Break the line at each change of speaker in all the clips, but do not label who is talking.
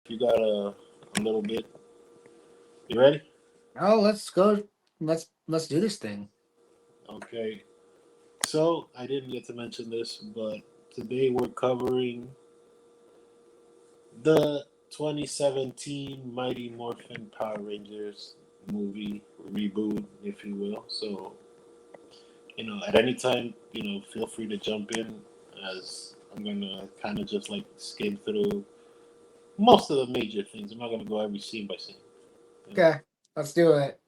you got a little bit. You ready?
Oh, let's go. Let's do this thing.
Okay. So I didn't get to mention this, but today we're covering the 2017 Mighty Morphin Power Rangers movie reboot, if you will. So at any time, feel free to jump in as I'm gonna kind of just like skim through most of the major things. I'm not gonna go every scene by scene. You know.
Okay, let's do it.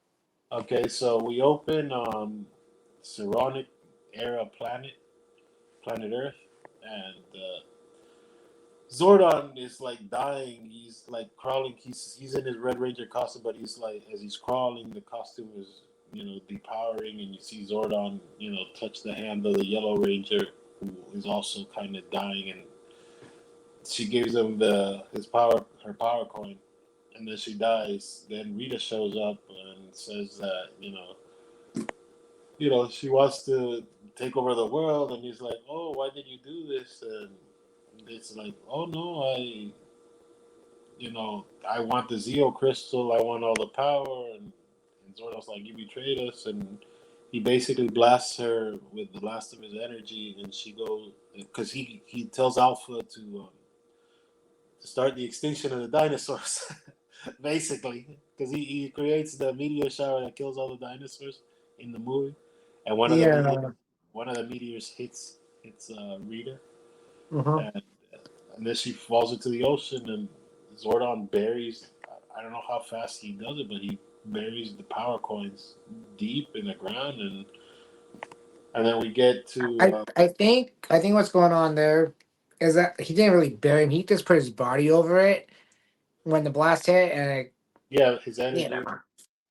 Okay, so we open on Saronic era planet Earth, and Zordon is like dying. He's like crawling. He's in his Red Ranger costume, but he's like as he's crawling, the costume is depowering, and you see Zordon touch the hand of the Yellow Ranger, who is also kind of dying, and she gives him her power coin, and then she dies. Then Rita shows up and says that she wants to take over the world, and he's like, "Oh, why did you do this?" And it's like, "Oh no, I want the Zeo crystal. I want all the power." And Zordon's like, "You betrayed us," and he basically blasts her with the last of his energy, and she goes because he tells Alpha to start the extinction of the dinosaurs, basically, because he creates the meteor shower that kills all the dinosaurs in the movie, and
Yeah.
one of the meteors hits Rita,
Uh-huh.
and and then she falls into the ocean, and Zordon buries. I don't know how fast he does it, but he buries the power coins deep in the ground, and then we get to
I think what's going on there is that he didn't really bury him. He just put his body over it when the blast hit, and
yeah, his
you
energy.
know,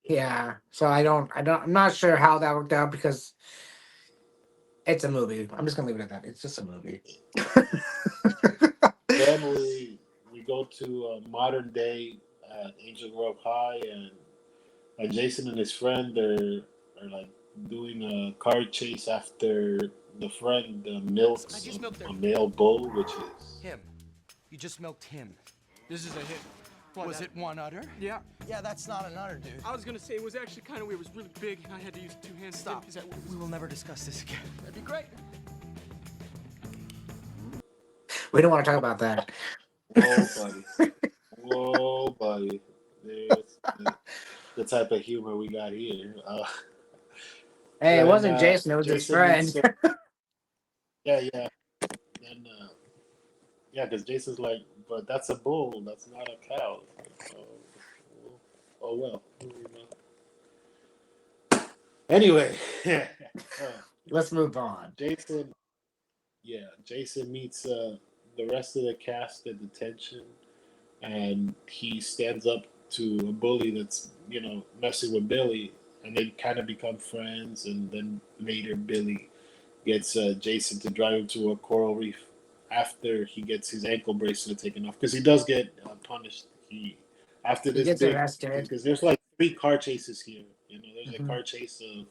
yeah. So I'm not sure how that worked out because it's a movie. I'm just gonna leave it at that. It's just a movie.
Then we go to modern day at Angel Grove High, and Jason and his friend are like doing a car chase after the friend
I
milks
just milked their
a male bull, which is
him. You just milked him.
This is a hit. What,
Was it one udder?
Yeah.
Yeah, that's not an udder, dude.
I was gonna say it was actually kind of weird. It was really big, and I had to use two hands.
Stop.
Is that what it was?
We will never discuss this again.
That'd be great.
We don't want to talk about that.
whoa buddy, whoa buddy. There's the type of humor we got here.
Hey, it
Then
wasn't Jason. It was his
Jason meets
friend.
yeah. Then yeah, because Jason's like, but that's a bull, that's not a cow. Oh, oh well. Anyway,
Let's move on.
Jason, yeah, Jason meets the rest of the cast at detention, and he stands up to a bully that's messing with Billy, and they kind of become friends. And then later, Billy gets Jason to drive him to a coral reef after he gets his ankle bracelet taken off because he does get punished. He after
He
this
gets
big
arrested.
because there's like three car chases here. There's a
Hmm.
car chase of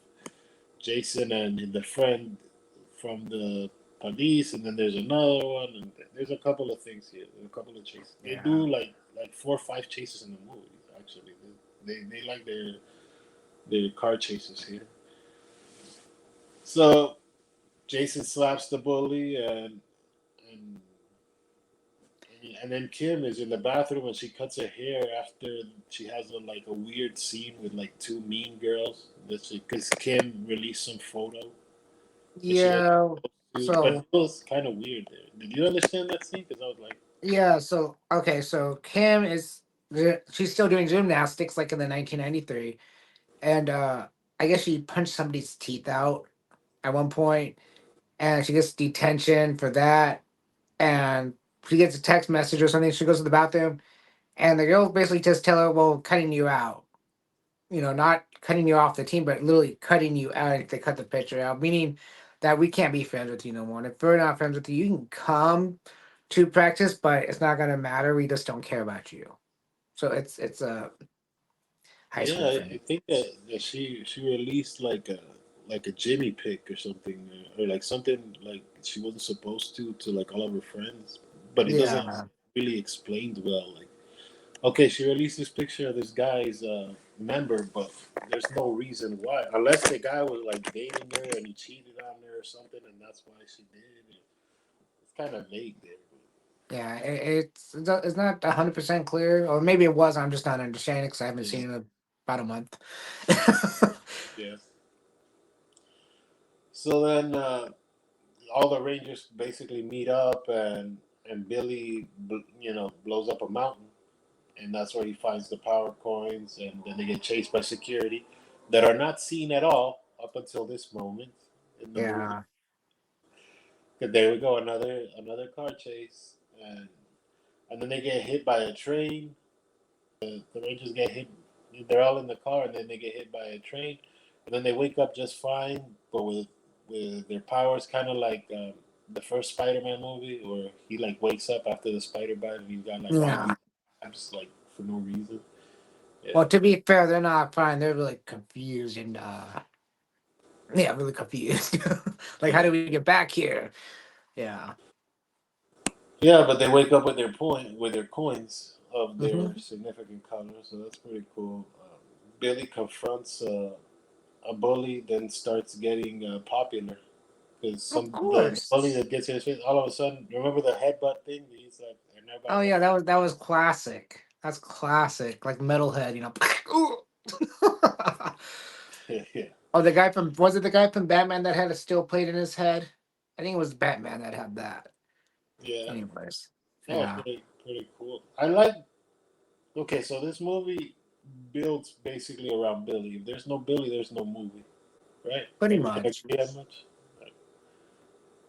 Jason and the friend from the police, and then there's another one, and there's a couple of things here. There's a couple of chases. They
Yeah.
do like 4 or 5 chases in the movie. Actually, they like their car chases here. So Jason slaps the bully, and and then Kim is in the bathroom and she cuts her hair after she has a weird scene with like two mean girls. Because Kim released some photo that she was
Yeah.
to, but it
So
was kind of weird there. Did you understand that scene? Because I was like,
yeah. So okay. So Kim is she's still doing gymnastics like in the 1993, and I guess she punched somebody's teeth out at one point, and she gets detention for that, and she gets a text message or something. She goes to the bathroom, and the girl basically just tell her, "Well, cutting you out." Not cutting you off the team, but literally cutting you out if they cut the picture out, meaning that we can't be friends with you no more. And if we're not friends with you, you can come to practice, but it's not gonna matter. We just don't care about you. So it's a high
yeah,
school
I
thing.
think that she released like a Jimmy pic or something, or like something like she wasn't supposed to like all of her friends, but it doesn't
Yeah.
really explained well. Like Okay, she released this picture of this guy's member, but there's no reason why, unless the guy was like dating her and he cheated on her or something, and that's why she did. It's kind of vague there.
Yeah, it's not 100% clear, or maybe it was. I'm just not understanding because I haven't
Yeah,
seen it in about a month.
yeah. So then all the Rangers basically meet up, and Billy, blows up a mountain, and that's where he finds the power coins, and then they get chased by security that are not seen at all up until this moment in the movie.
Yeah,
'Cause there we go, another car chase, and then they get hit by a train. The Rangers get hit. They're all in the car, and then they get hit by a train, and then they wake up just fine, but with their powers, kind of like the first Spider-Man movie, where he like wakes up after the spider bite, and he's got like all
yeah.
these abs like for no reason. Yeah,
Well, to be fair, they're not fine. They're really confused and yeah, really confused. Like, how
yeah,
do we get back here? Yeah.
yeah. But they wake up with their coins of their
Hmm.
significant color, so that's pretty cool. Billy confronts a bully, then starts getting popular. Because
Of
the bully
course.
that gets in his face, all of a sudden, remember the headbutt thing? He's like, and everybody
Oh
knows.
yeah, that was classic. That's classic, like Metalhead, you know.
Yeah,
Oh, the guy from was it the guy from Batman that had a steel plate in his head? I think it was Batman that had that.
yeah.
Anyways,
That was
yeah,
pretty cool. I like. Okay, so this movie builds basically around Billy. If there's no Billy, there's no movie, right?
pretty
We can
much.
agree that much. Right.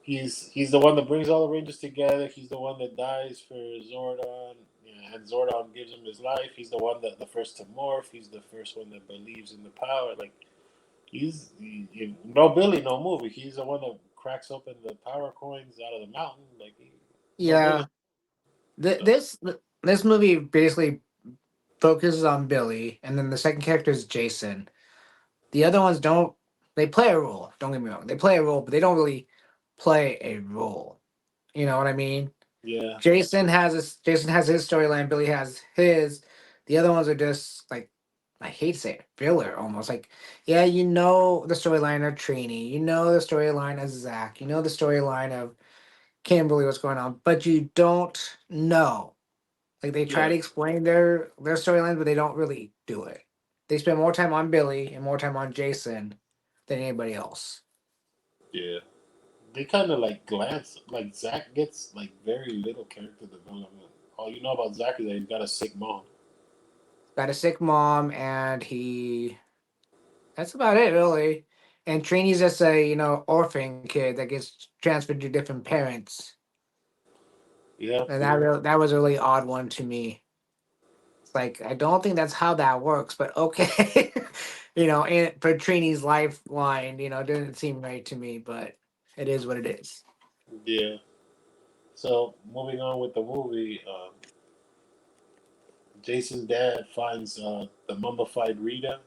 He's the one that brings all the Rangers together. He's the one that dies for Zordon, yeah, and Zordon gives him his life. He's the one that the first to morph. He's the first one that believes in the power. Like no Billy, no movie. He's the one that cracks open the power coins out of the mountain. Like no Billy.
Yeah, Th-
So
this this movie basically focuses on Billy, and then the second character is Jason. The other ones don't. They play a role. Don't get me wrong. They play a role, but they don't really play a role. You know what I mean?
yeah,
Jason has his storyline. Billy has his. The other ones are just like I hate to say it, filler almost. Like yeah, you know the storyline of Trini, you know the storyline of Zach, you know the storyline of Kimberly, what's going on, but you don't know. Like they try
yeah,
to explain their storylines, but they don't really do it. They spend more time on Billy and more time on Jason than anybody else.
yeah. They kind of like glance. Like Zach gets like very little character development. All you know about Zach is that he's got a sick mom.
Got a sick mom, and he that's about it, really. And Trini's just a orphan kid that gets transferred to different parents,
Yeah,
and
yeah,
that was a really odd one to me. It's like I don't think that's how that works, but okay, for Trini's lifeline, it didn't seem right to me, but it is what it is.
yeah. So moving on with the movie, Jason's dad finds the mummified Rita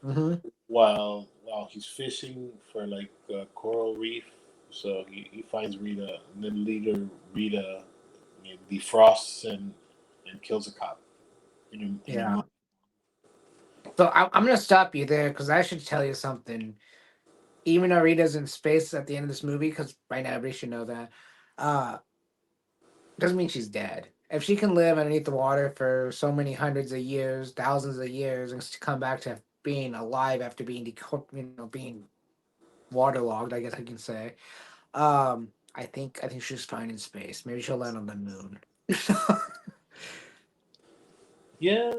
Mm-hmm.
while he's fishing for like coral reef. So he finds Rita, and then later Rita defrosts and kills a cop in a
Yeah.
mud.
So I'm gonna stop you there because I should tell you something. Even though Rita's in space at the end of this movie, because right now everybody should know that. Uh, doesn't mean she's dead. If she can live underneath the water for so many hundreds of years, thousands of years, and come back to being alive after being being waterlogged, I guess I can say. I think she's fine in space. Maybe she'll land on the moon.
Yeah,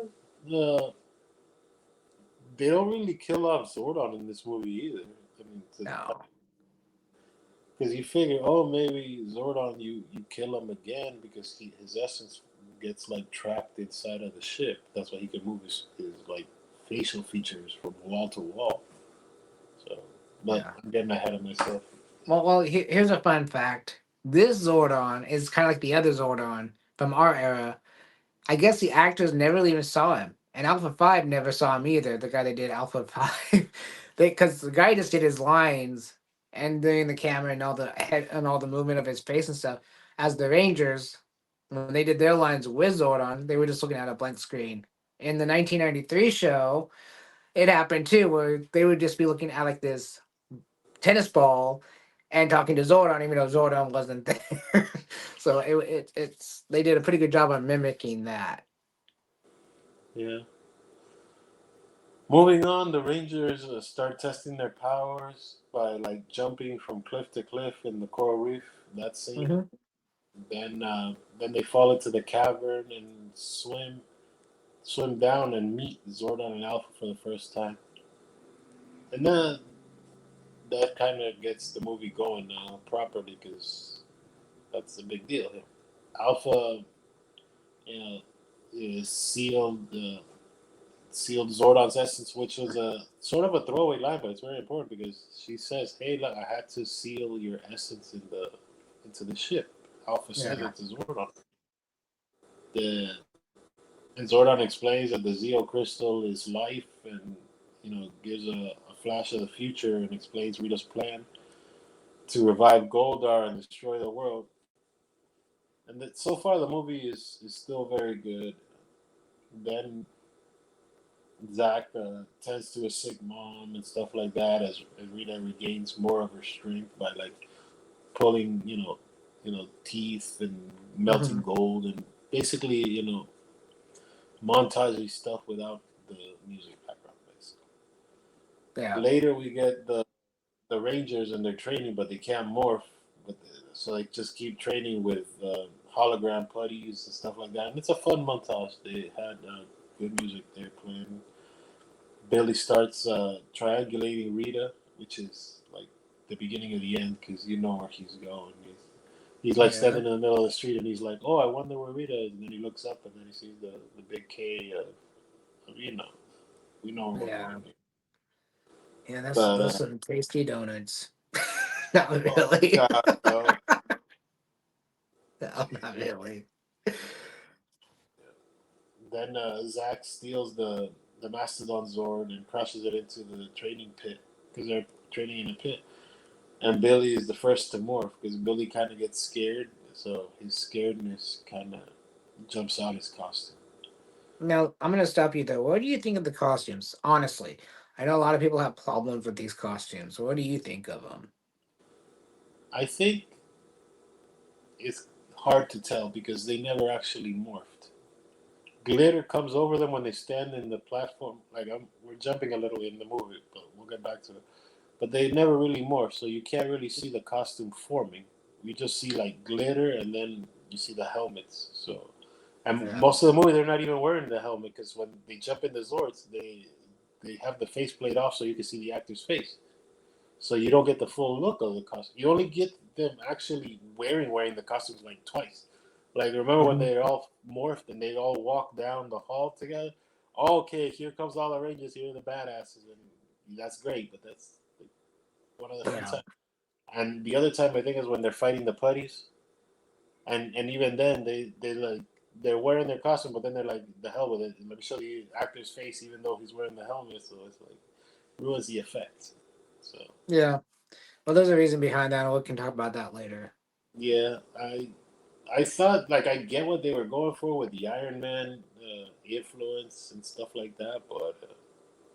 the they don't really kill off Zordon in this movie either. I mean,
No.
because you figure, oh, maybe Zordon, you kill him again because his essence gets like trapped inside of the ship. That's why he can move his like facial features from wall to wall. So, but
Yeah.
I'm getting ahead of myself.
Well, here's a fun fact. This Zordon is kind of like the other Zordon from our era. I guess the actors never really even saw him, and Alpha Five never saw him either. The guy that did Alpha Five, because the guy just did his lines and doing the camera and all the head and all the movement of his face and stuff as the Rangers. when they did their lines with Zordon, they were just looking at a blank screen. In the 1993 show, it happened too, where they would just be looking at like this tennis ball and talking to Zordon, even though Zordon wasn't there. So it's they did a pretty good job on mimicking that.
Yeah. Moving on, the Rangers start testing their powers by like jumping from cliff to cliff in the coral reef. That scene.
Hmm.
Then they fall into the cavern and swim down and meet Zordon and Alpha for the first time. And then that kind of gets the movie going now properly because that's a big deal here. Alpha, you know, is sealed Zordon's essence, which was a sort of a throwaway line, but it's very important because she says, "Hey, look, I had to seal your essence into the ship." Alpha says
Yeah.
it to Zordon. The and Zordon explains that the Zeo crystal is life, and gives a flash of the future and explains Rita's plan to revive Goldar and destroy the world. And that so far the movie is still very good. Then Zach tends to a sick mom and stuff like that as Rita regains more of her strength by like pulling teeth and melting
Hmm.
gold and basically montagey stuff without the music background. Basically.
Yeah.
Later we get the Rangers and their training, but they can't morph. So they just keep training with hologram putties and stuff like that. And it's a fun montage. They had good music there playing. Billy starts triangulating Rita, which is like the beginning of the end because you know where he's going. He's like
Yeah.
standing in the middle of the street and he's like, "Oh, I wonder where Rita is." And then he looks up and then he sees the big K of we know where we're
Yeah.
going here.
Yeah, that's
But
those some tasty donuts. Not
oh
really.
god, no.
No, not really.
Then Zack steals the Mastodon Zord and crashes it into the training pit because they're training in a pit. And Billy is the first to morph because Billy kind of gets scared, so his scaredness kind of jumps out his costume.
Now, I'm gonna stop you though. What do you think of the costumes? Honestly, I know a lot of people have problems with these costumes. What do you think of them?
I think it's hard to tell because they never actually morphed. Glitter comes over them when they stand in the platform. We're jumping a little in the movie, but we'll get back to it. But they never really morph, so you can't really see the costume forming. You just see like glitter, and then you see the helmets. So, and
Yeah.
most of the movie they're not even wearing the helmet because when they jump in the Zords, they have the faceplate off so you can see the actor's face. So you don't get the full look of the costume. You only get them actually wearing the costumes like twice. Like remember when
Hmm.
they all morphed and they all walked down the hall together? Okay, here comes all the Rangers. Here are the badasses, and that's great. But that's like one of the few
Yeah.
times. And the other time I think is when they're fighting the putties, and even then they like they're wearing their costume, but then they're like the hell with it. Let me show the actor's face, even though he's wearing the helmet. So it's like ruins the effect. So.
Yeah. Well, there's a reason behind that, and we can talk about that later.
Yeah, I thought like I get what they were going for with the Iron Man influence and stuff like that, but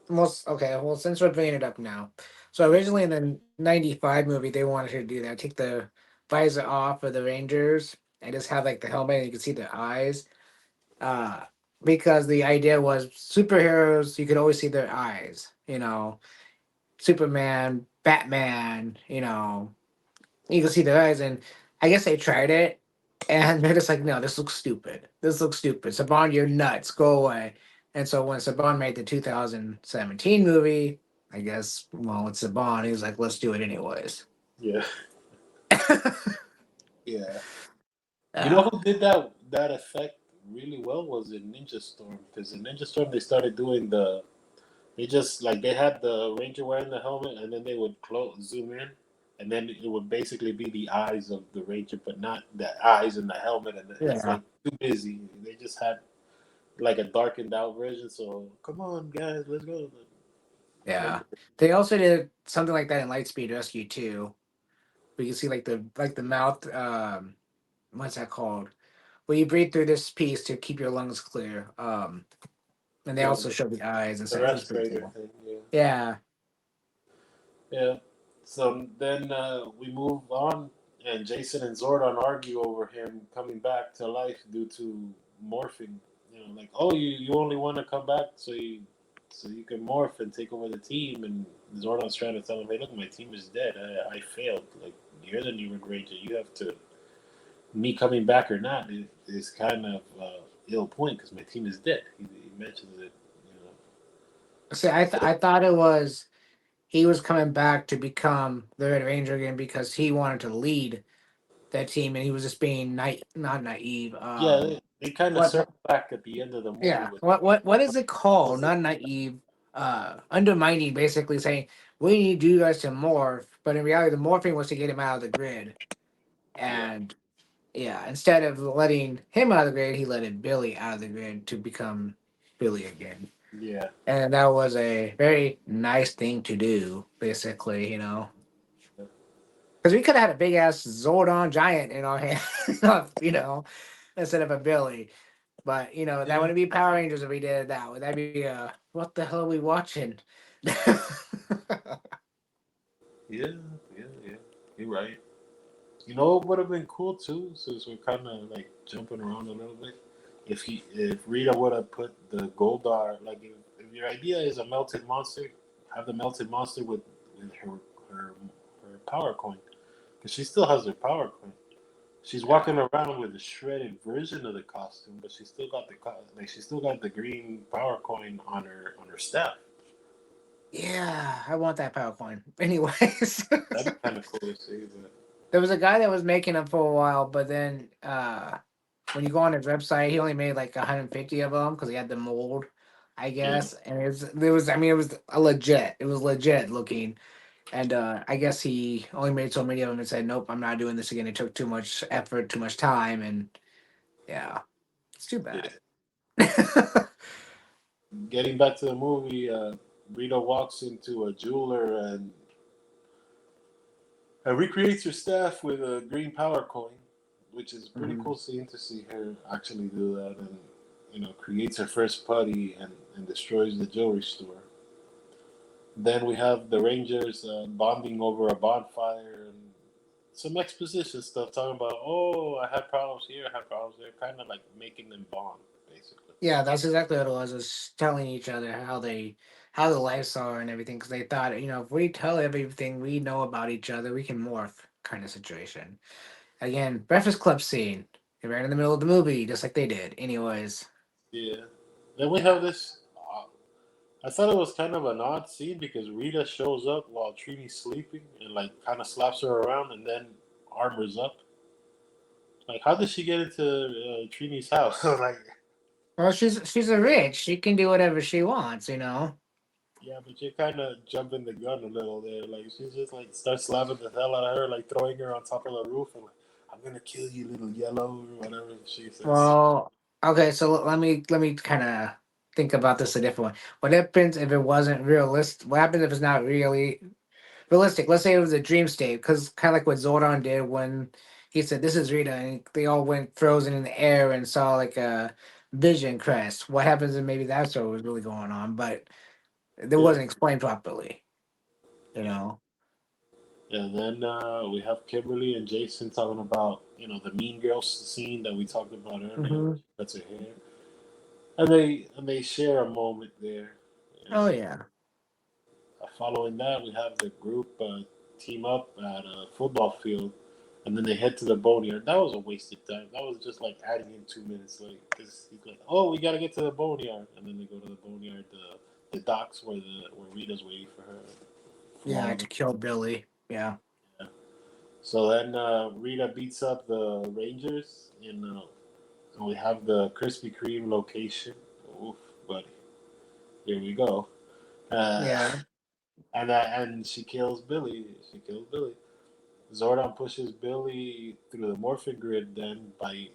Most okay. Well, since we're bringing it up now, so originally in the '95 movie, they wanted to do that. Take the visor off of the Rangers and just have like the helmet, and you can see their eyes. Uh, because the idea was superheroes, you could always see their eyes. Superman, Batman. You can see their eyes, and I guess they tried it, and they're just like, no, this looks stupid. This looks stupid. Saban, you're nuts. Go away. And so when Saban made the 2017 movie, I guess, well, it's Saban. He was like, let's do it anyways.
yeah, yeah. You know
uh,
who did that effect really well was in Ninja Storm because in Ninja Storm they started doing they just like they had the Ranger wearing the helmet and then they would zoom in and then it would basically be the eyes of the Ranger but not the eyes and the helmet and it's
yeah,
like too busy. They just had like a darkened out version. So come on, guys, let's go.
yeah. They also did something like that in Lightspeed Rescue too. We can see like the mouth. What's that called? Well, you breathe through this piece to keep your lungs clear. And they
Yeah,
also show the eyes and
the
stuff. It was pretty
respirator
cool.
thing. Yeah.
Yeah.
Yeah. So then we move on, and Jason and Zordon argue over him coming back to life due to morphing. You know, like, oh, you only want to come back so you can morph and take over the team. And Zordon's trying to tell him, hey, look, my team is dead. I failed. Like, you're the new Red Ranger. You have to. Me coming back or not is kind of ill point because my team is dead. He mentions it. You know.
See, I thought it was he was coming back to become the Red Ranger again because he wanted to lead that team and he was just being not naive.
Yeah, they kind of
What
circle back at the end of the movie
yeah.
with
What is it called?
was it?
Not naive. Undermining, basically saying we need you guys to morph, but in reality the morphing was to get him out of the grid.
Yeah,
And yeah, instead of letting him out of the grid, he let Billy out of the grid to become Billy again.
yeah,
And that was a very nice thing to do, basically, Because we could have had a big ass Zordon giant in our hand, instead of a Billy. But, that
yeah,
wouldn't be Power Rangers if we did it that way. That'd be, what the hell are we watching?
yeah, yeah. You're right. You know what would have been cool too, since we're kind of like jumping around a little bit. If Rita would have put the Goldar, like if your idea is a melted monster, have the melted monster with her her power coin, because she still has her power coin. She's walking around with a shredded version of the costume, but she still got she still got the green power coin on her staff.
Yeah, I want that power coin. Anyways.
That'd be kind of cool to see. But
There was a guy that was making them for a while, but then when you go on his website, he only made like 150 of them because he had the mold, I
yeah,
guess. And it was a legit. It was legit looking. And I guess he only made so many of them and said, "Nope, I'm not doing this again. It took too much effort, too much time, and yeah, it's too
yeah.
bad."
Getting back to the movie, Rita walks into a jeweler and recreates her staff with a green power coin, which is a pretty
Mhm.
cool scene to see her actually do that, and creates her first putty and destroys the jewelry store. Then we have the Rangers bonding over a bonfire and some exposition stuff, talking about, oh, I had problems here, I had problems there, kind of like making them bond, basically.
Yeah, that's exactly what it was. Was telling each other how the lives are and everything. Because they thought, if we tell everything we know about each other, we can morph kind of situation. Again, Breakfast Club scene. They ran in the middle of the movie, just like they did. Anyways.
Yeah. Then we have this. I thought it was kind of an odd scene because Rita shows up while Trini's sleeping and like kind of slaps her around and then armors up. Like, how did she get into Trini's house? Like,
Well, she's a rich. She can do whatever she wants.
yeah, but you're kind of jumping the gun a little there. Like, she just like starts slapping the hell out of her, like throwing her on top of the roof and like, I'm gonna kill you, little yellow, or whatever she says.
Well, okay, so let me kind of think about this a different way. What happens if it wasn't realistic? What happens if it's not really realistic? Let's say it was a dream state, because kind of like what Zordon did when he said, "This is Rita," and they all went frozen in the air and saw like a vision crest. What happens if maybe that's what was really going on, but it
Yeah.
wasn't explained properly, you know?
And then we have Kimberly and Jason talking about the Mean Girls scene that we talked about earlier.
Hmm.
That's her hair, and they share a moment there.
Oh
And
yeah,
following that, we have the group team up at a football field, and then they head to the boneyard. That was a wasted time. That was just like adding in 2 minutes late because he's like, "Oh, we gotta get to the boneyard," and then they go to the boneyard, the docks where Rita's waiting for her.
yeah,
Florida.
to kill Billy. Yeah,
Yeah. So then Rita beats up the Rangers, and we have the Krispy Kreme location. Oof, buddy. Here we go. Uh,
yeah,
and she kills Billy. She kills Billy. Zordon pushes Billy through the morphing grid. Then by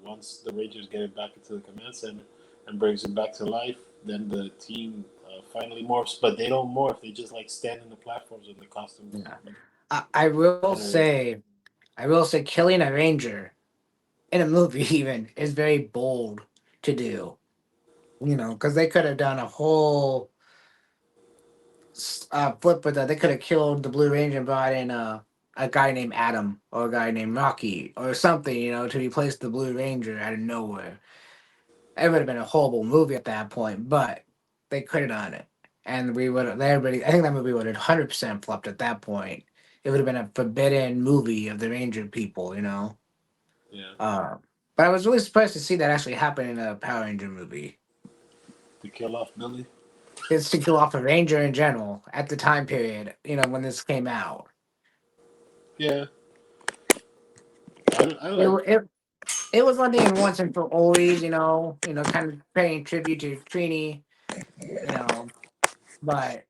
once the Rangers get it back into the command center and brings him back to life, then the team finally morphs. But they don't morph. They just like stand in the platforms in the costumes.
yeah. I will
Generated.
say, killing a ranger in a movie even is very bold to do. You know, because they could have done a whole flip with that. They could have killed the Blue Ranger and brought in a guy named Adam or a guy named Rocky or something, you know, to replace the Blue Ranger out of nowhere. It would have been a horrible movie at that point, but they could have done it. And we would have, everybody, I think that movie would have 100% flopped at that point. It would have been a forbidden movie of the Ranger people, you know?
Yeah.
But I was really surprised to see that actually happen in a Power Ranger movie.
To kill off Billy.
It's to kill off a Ranger in general at the time period, you know, when this came out.
Yeah. I
It,
like.
wa- it, it was one thing in once and for always, you know, kind of paying tribute to Trini, you know, but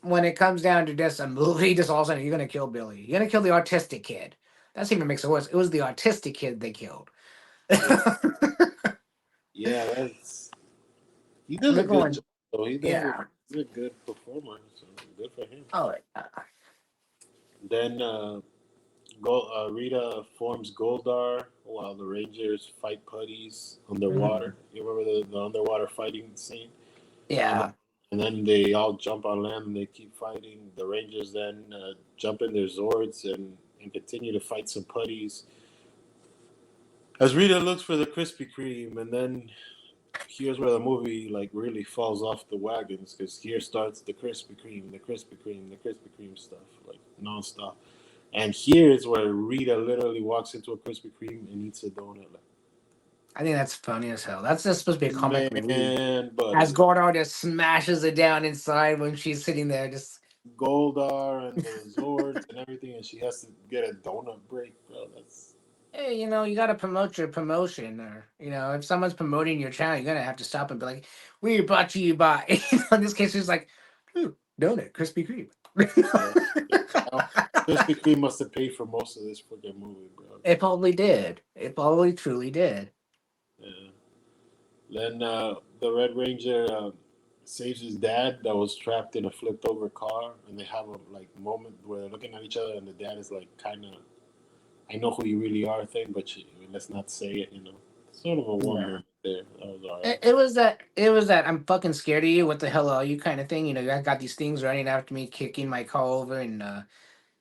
when it comes down to just a movie, just all of a sudden you're gonna kill Billy. You're gonna kill the autistic kid. That even makes it worse. It was the autistic kid they killed.
Yeah. Yeah, that's. He does
They're
a good
going,
job. Though.
yeah.
He's a good performer. So good for him.
Oh,
Then Rita forms Goldar while the Rangers fight putties underwater.
mhm.
You remember the underwater fighting scene? And,
Yeah.
and then they all jump on land and they keep fighting. The Rangers then jump in their Zords and continue to fight some putties. As Rita looks for the Krispy Kreme, and then here's where the movie like really falls off the wagons because here starts the Krispy Kreme, the Krispy Kreme, the Krispy Kreme stuff like nonstop. And here's where Rita literally walks into a Krispy Kreme and eats a donut. Like,
I think that's funny as hell. That's just supposed to be a comic relief.
man,
As
buddy,
Gordon just smashes it down inside when she's sitting there, just
Goldar and the Zords and everything, and she has to get a donut break, bro. That's
hey, you know, you gotta promote your promotion, or you know, if someone's promoting your channel, you're gonna have to stop and be like, "We brought to you by." In this case, it's like, "Ooh, donut, Krispy Kreme."
yeah. Now, Krispy Kreme must have paid for most of this freaking movie, bro.
It probably did. It probably truly did.
Yeah. Then the Red Ranger saves his dad that was trapped in a flipped over car, and they have a like moment where they're looking at each other, and the dad is like, kind of, "I know who you really are" thing, but let's not say it. You know, sort of a one
Yeah.
moment there. That was alright.
It was that. It was that. I'm fucking scared of you. What the hell are you? Kind of thing. You know, I got these things running after me, kicking my car over, and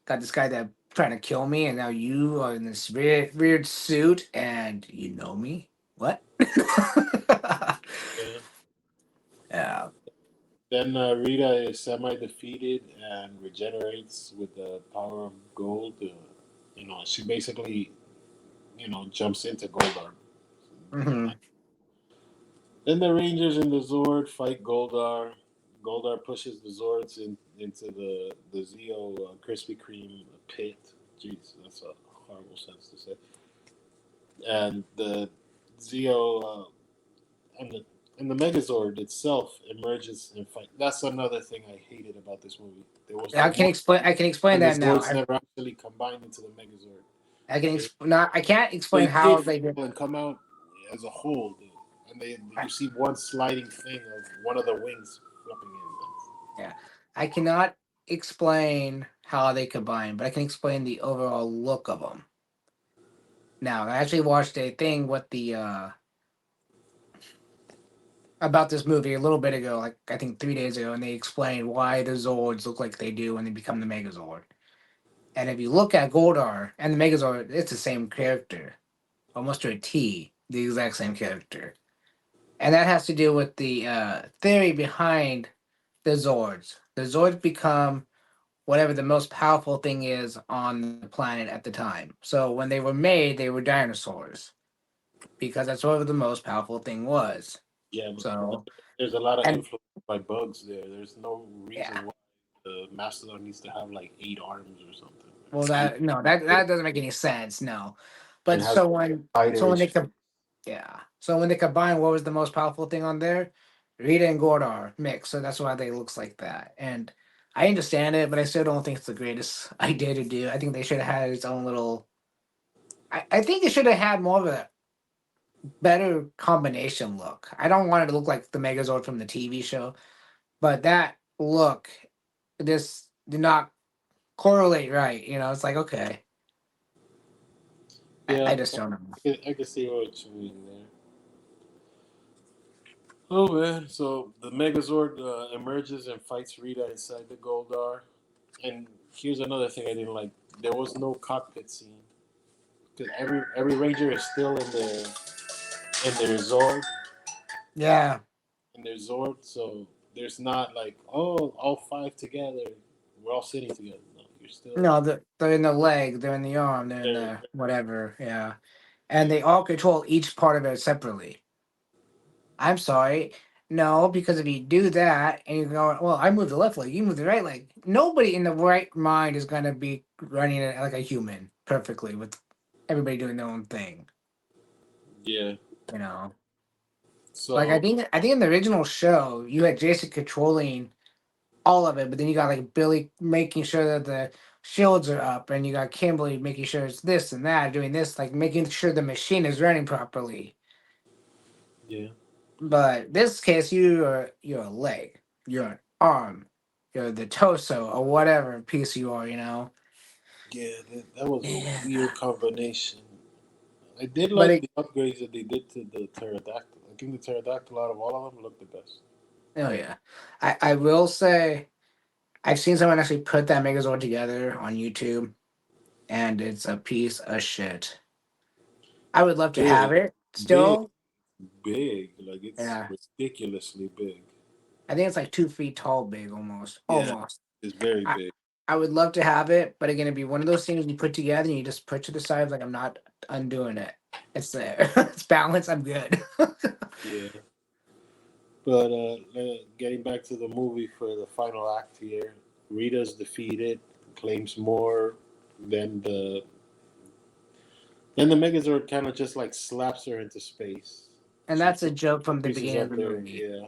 got this guy that trying to kill me, and now you are in this weird suit, and you know me. What?
Yeah.
Yeah.
Then Rita is semi-defeated and regenerates with the power of gold. You know, she basically, jumps into Goldar.
Hmm.
Then the Rangers and the Zord fight Goldar. Goldar pushes the Zords into the Zeo Krispy Kreme pit. Jeez, that's a horrible sentence to say. And the Zeo and the Megazord itself emerges and fight. That's another thing I hated about this movie. There was
I
no
can
one,
explain. I can explain
and the
that now.
Zords never actually combined into the Megazord.
I can
They
not. I can't explain
they
how
did
they did.
fall and come out as a whole, dude. And you see one sliding thing of one of the wings flipping in.
Yeah, I cannot explain how they combine, but I can explain the overall look of them. Now, I actually watched a thing with the about this movie a little bit ago, like I think 3 days ago, and they explained why the Zords look like they do when they become the Megazord. And if you look at Goldar and the Megazord, it's the same character, almost to a T, the exact same character. And that has to do with the theory behind the Zords. The Zords become whatever the most powerful thing is on the planet at the time. So when they were made, they were dinosaurs because that's what the most powerful thing was.
Yeah, but
So
there's a lot of
and
influence by bugs there. There's no
yeah,
reason why the Mastodon needs to have like 8 arms or something.
well
Eight,
that no that doesn't make any sense. No, but
and has
so when
fighters.
yeah, so when they combine, what was the most powerful thing on there? Rita and Gordar mix, so that's why they looks like that. And I understand it, but I still don't think it's the greatest idea to do. I think they should have had its own little. I think it should have had more of a better combination look. I don't want it to look like the Megazord from the TV show, but that look this did not correlate right. You know, it's like okay, I
Yeah,
just don't know.
I can see what you mean there. Oh man, so the Megazord emerges and fights Rita inside the Goldar. And here's another thing I didn't like: there was no cockpit scene because every Ranger is still in their Zord
Yeah.
so there's not like, oh, all five together, we're all sitting together. No, you're still
No, they're in the leg, they're in the arm, they're in
there.
the whatever. Yeah. And
Yeah,
they all control each part of it separately. I'm sorry. No, because if you do that and you go, well, I move the left leg, you move the right leg. Nobody in the right mind is going to be running it like a human perfectly with everybody doing their own thing.
yeah.
You know, like
So
I think in the original show you had Jason controlling all of it, but then you got like Billy making sure that the shields are up, and you got Kimberly making sure it's this and that, doing this, like making sure the machine is running properly.
yeah,
But this case, you're a leg, you're an arm, you're the torso or whatever piece you are, you know.
yeah, that was a
Yeah.
weird combination. I did
But
like the upgrades that they did to the pterodactyl. I think the pterodactyl out of all of them looked the best.
oh yeah, I will say I've seen someone actually put that Megazord together on YouTube, and it's a piece of shit. I would love to have
Big,
it
big,
still.
big. Like it's
Yeah,
ridiculously big.
I think it's like 2 feet tall, big almost,
Yeah,
almost.
it's very
I,
big.
I would love to have it, but again, it'd be one of those things you put together and you just put to the side. Like I'm not undoing it. It's there. It's balanced. I'm good.
Yeah, but getting back to the movie for the final act here, Rita's defeated, claims more than the Megazord kind of just like slaps her into space.
And
She
that's a joke from the
freezes
beginning of
up
the
there.
movie.
Yeah,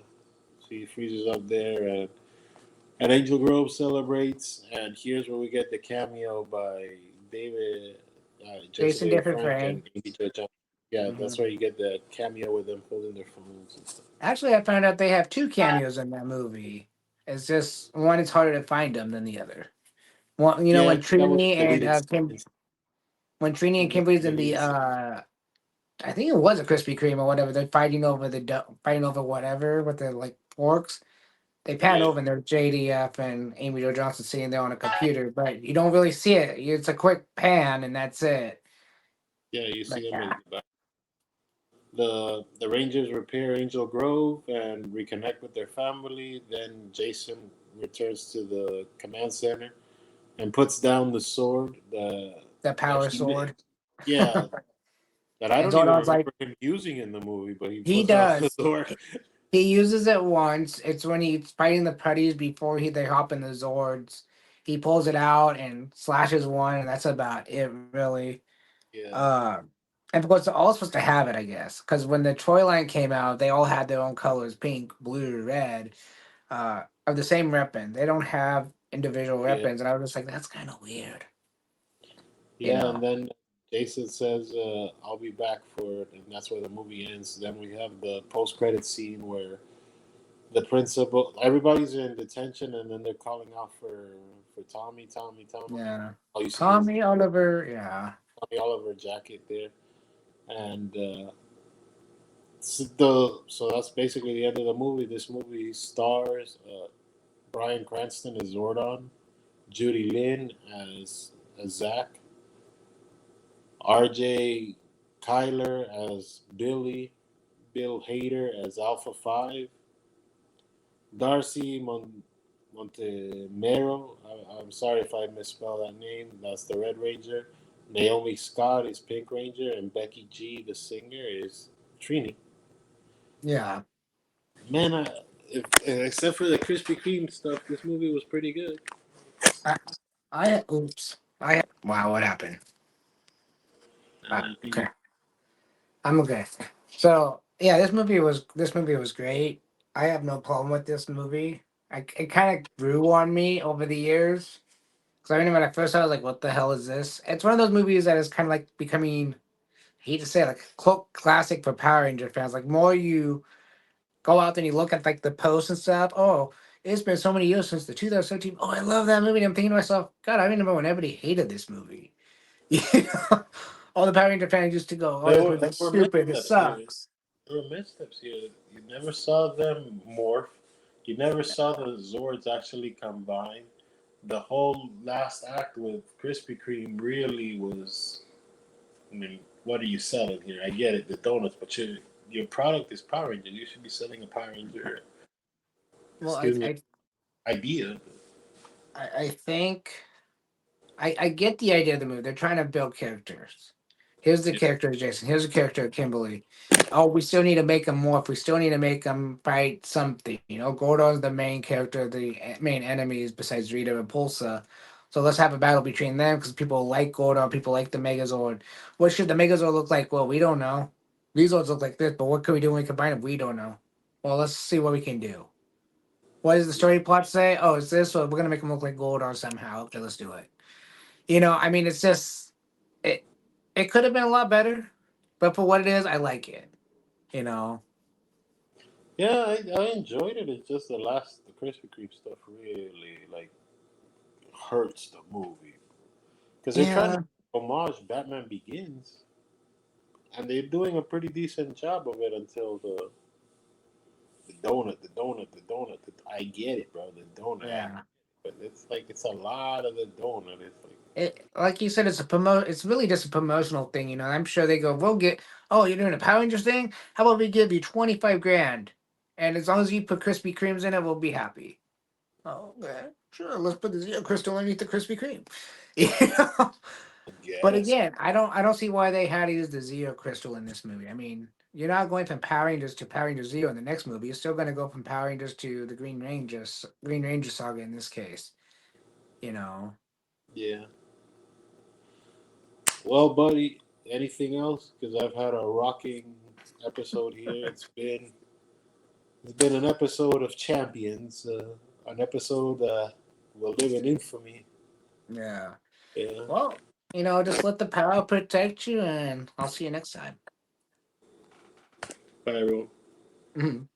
she freezes up there, and Angel Grove celebrates. And here's where we get the cameo by David, Jason
Jason
David
Different
Frank, and
Frank.
Amy Jo Johnson. Yeah, that's
Mhm.
where you get the cameo with them holding their phones and stuff.
Actually, I found out they have two cameos in that movie. It's just one is harder to find them than the other. One, you know,
Yeah,
when
'cause that was
Trini and
deleted
Kim,
scenes.
when Trini and
Those
Kimberly's in the
deleted scenes.
I think it was a Krispy Kreme or whatever. They're fighting over fighting over whatever with the like forks. They pan
Yeah,
over and there's JDF and Amy Jo Johnson sitting there on a computer, but you don't really see it. It's a quick pan and that's it.
yeah, you
But
see them in
yeah,
the back. The Rangers repair Angel Grove and reconnect with their family. Then Jason returns to the command center and puts down the sword
the
that
power
he made.
sword.
Yeah, that I
And
don't even
Zordon's like,
remember him using in the movie, but he
he
pulls out the
does.
sword.
He uses it once. It's when he's fighting the putties before they hop in the Zords. He pulls it out and slashes one, and that's about it, really.
Yeah,
Uh, and of course, they're all supposed to have it, I guess, because when the Troy line came out, they all had their own colors: pink, blue, red, of the same weapon. They don't have individual
yeah,
weapons, and I was just like, that's kind of weird, you
yeah. And
know.
then Jason says, "I'll be back for it," and that's where the movie ends. Then we have the post-credit scene where the principal, everybody's in detention, and then they're calling out for Tommy, Tommy, Tommy.
Yeah,
All you see is
Tommy Oliver. Yeah,
Tommy Oliver jacket there, and so that's basically the end of the movie. This movie stars Bryan Cranston as Zordon, Judy Lin as Zach, R.J. Kyler as Billy, Bill Hader as Alpha 5, Darcy Montemero. I'm sorry if I misspell that name. That's the Red Ranger. Naomi Scott is Pink Ranger, and Becky G, the singer, is Trini.
yeah.
Man, except for the Krispy Kreme stuff, this movie was pretty good.
I, I oops. Wow, what happened?
I think
Okay. I'm okay. So yeah, this movie was great. I have no problem with this movie. It kind of grew on me over the years. Because I remember when I first saw it, I was like, "What the hell is this?" It's one of those movies that is kind of like becoming, I hate to say, it, like cult classic for Power Ranger fans. Like more you go out and you look at like the posts and stuff. Oh, it's been so many years since the 2017. Oh, I love that movie. And I'm thinking to myself, God, I remember when everybody hated this movie. You know? All the Power Ranger fans used to go, "Oh,
There
this
were
movie's stupid. It
missteps here.
sucks."
There were missteps here. You never saw them morph. You never saw the Zords actually combine. The whole last act with Krispy Kreme really was. I mean, what are you selling here? I get it, the donuts, but your product is Power Ranger. You should be selling a Power Ranger.
Well,
Excuse me, idea.
I think I get the idea of the movie. They're trying to build characters. Here's the
Yeah,
character of Jason. Here's the character of Kimberly. Oh, we still need to make them morph. We still need to make them fight something. You know, Gordon's the main character, the main enemies besides Rita and Pulsa. So let's have a battle between them because people like Gordon, people like the Megazord. What should the Megazord look like? Well, we don't know. These Zords look like this, but what can we do when we combine them? We don't know. Well, let's see what we can do. What does the story plot say? Oh, it's this, so we're gonna make them look like Gordon somehow. Okay, let's do it. You know, I mean, it's just it. It could have been a lot better, but for what it is, I like it. You know.
yeah, I enjoyed it. It's just the Krispy Kreme stuff really like hurts the movie because they're trying to
Yeah.
homage Batman Begins, and they're doing a pretty decent job of it until the donut. I get it, bro. The donut,
Yeah.
but it's like it's a lot of the donut. It's like
It, like you said, it's a promo. It's really just a promotional thing. You know, I'm sure they go, "We'll get. Oh, you're doing a Power Rangers thing? How about we give you 25 grand, and as long as you put Krispy Kremes in it, we'll be happy." Oh, okay, sure. Let's put the Zero Crystal underneath the Krispy Kreme. You know.
I
But
guess.
again, I don't see why they had to use the Zeo Crystal in this movie. I mean, you're not going from Power Rangers to Power Rangers Zeo in the next movie. You're still going to go from Power Rangers to the Green Ranger saga in this case. You know.
Yeah. Well, buddy, anything else? Because I've had a rocking episode here. It's been an episode of champions. An episode will live in infamy.
Yeah.
Yeah.
Well, you know, just let the power protect you, and I'll see you next time.
Bye, everyone.